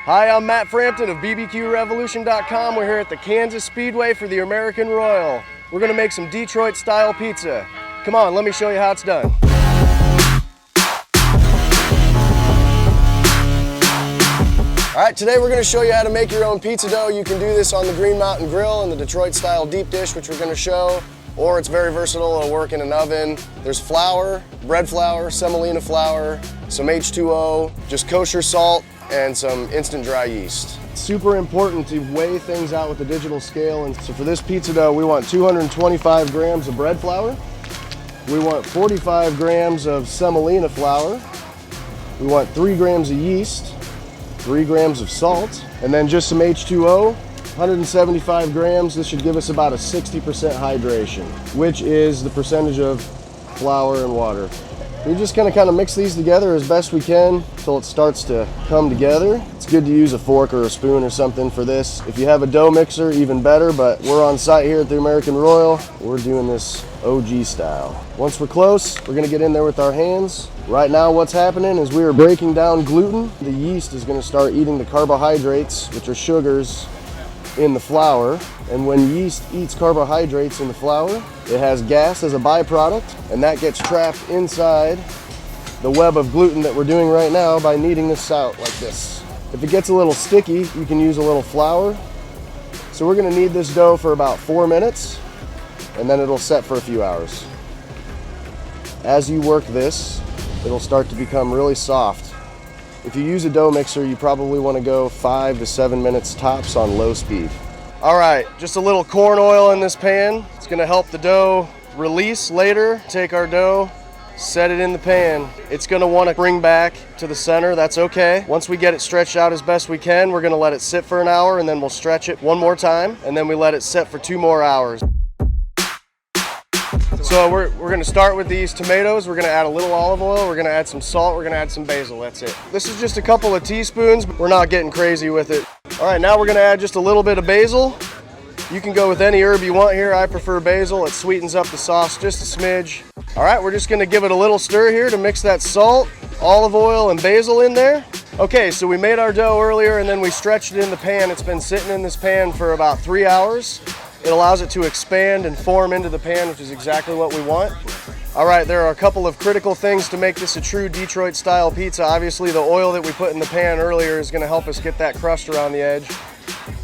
Hi, I'm Matt Frampton of BBQRevolution.com. We're here at the Kansas Speedway for the American Royal. We're gonna make some Detroit-style pizza. Come on, let me show you how it's done. All right, today we're gonna show you how to make your own pizza dough. You can do this on the Green Mountain Grill in the Detroit-style deep dish, which we're gonna show, or it's very versatile, it'll work in an oven. There's flour, bread flour, semolina flour, some H2O, just kosher salt, and some instant dry yeast. It's super important to weigh things out with the digital scale, and so for this pizza dough, we want 225 grams of bread flour. We want 45 grams of semolina flour. We want 3 grams of yeast, 3 grams of salt, and then just some H2O, 175 grams. This should give us about a 60% hydration, which is the percentage of flour and water. We're just gonna kind of mix these together as best we can until it starts to come together. It's good to use a fork or a spoon or something for this. If you have a dough mixer, even better, but we're on site here at the American Royal. We're doing this OG style. Once we're close, we're gonna get in there with our hands. Right now what's happening is we are breaking down gluten. The yeast is gonna start eating the carbohydrates, which are sugars, in the flour. And when yeast eats carbohydrates in the flour, it has gas as a byproduct, and that gets trapped inside the web of gluten that we're doing right now by kneading this out like this. If it gets a little sticky, you can use a little flour. So we're gonna knead this dough for about 4 minutes, and then it'll set for a few hours. As you work this, it'll start to become really soft. If you use a dough mixer, you probably want to go 5 to 7 minutes tops on low speed. All right, just a little corn oil in this pan. It's gonna help the dough release later. Take our dough, set it in the pan. It's gonna want to bring back to the center, that's okay. Once we get it stretched out as best we can, we're gonna let it sit for an hour, and then we'll stretch it one more time, and then we let it sit for 2 more hours. So we're gonna start with these tomatoes. We're gonna add a little olive oil. We're gonna add some salt. We're gonna add some basil, that's it. This is just a couple of teaspoons. We're not getting crazy with it. All right, now we're gonna add just a little bit of basil. You can go with any herb you want here. I prefer basil. It sweetens up the sauce just a smidge. All right, we're just gonna give it a little stir here to mix that salt, olive oil, and basil in there. Okay, so we made our dough earlier and then we stretched it in the pan. It's been sitting in this pan for about 3 hours. It allows it to expand and form into the pan, which is exactly what we want. All right, there are a couple of critical things to make this a true Detroit-style pizza. Obviously, the oil that we put in the pan earlier is gonna help us get that crust around the edge.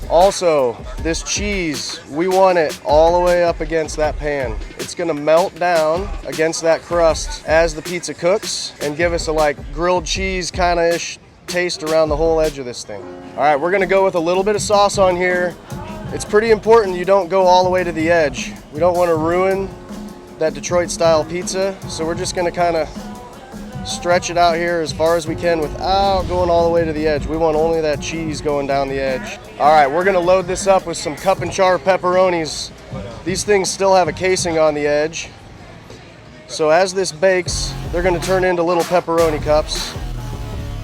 Also, this cheese, we want it all the way up against that pan. It's gonna melt down against that crust as the pizza cooks and give us a like grilled cheese kind-of-ish taste around the whole edge of this thing. All right, we're gonna go with a little bit of sauce on here. It's pretty important you don't go all the way to the edge. We don't want to ruin that Detroit-style pizza, so we're just going to kind of stretch it out here as far as we can without going all the way to the edge. We want only that cheese going down the edge. All right, we're going to load this up with some cup and char pepperonis. These things still have a casing on the edge, so as this bakes, they're going to turn into little pepperoni cups.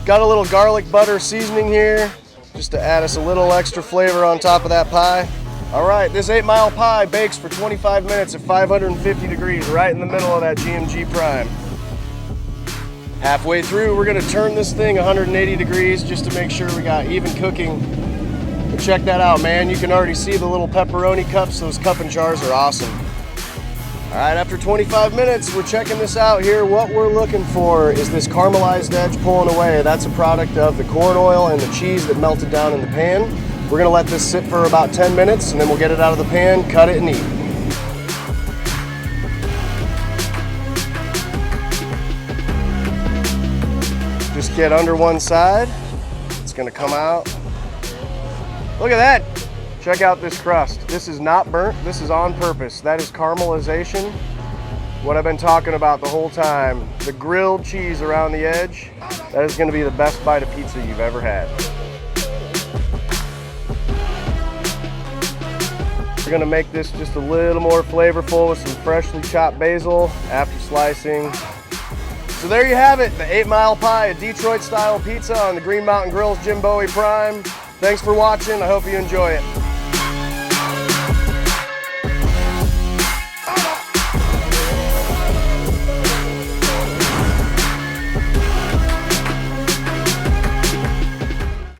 Got a little garlic butter seasoning here, just to add us a little extra flavor on top of that pie. All right, this 8 Mile pie bakes for 25 minutes at 550 degrees, right in the middle of that GMG prime. Halfway through, we're gonna turn this thing 180 degrees just to make sure we got even cooking. But check that out, man. You can already see the little pepperoni cups. Those cup and chars are awesome. All right, after 25 minutes, we're checking this out here. What we're looking for is this caramelized edge pulling away. That's a product of the corn oil and the cheese that melted down in the pan. We're gonna let this sit for about 10 minutes and then we'll get it out of the pan, cut it, and eat. Just get under one side. It's gonna come out. Look at that. Check out this crust. This is not burnt, this is on purpose. That is caramelization. What I've been talking about the whole time. The grilled cheese around the edge. That is gonna be the best bite of pizza you've ever had. We're gonna make this just a little more flavorful with some freshly chopped basil after slicing. So there you have it, the 8 Mile pie, a Detroit-style pizza on the Green Mountain Grill's Jim Bowie Prime. Thanks for watching, I hope you enjoy it.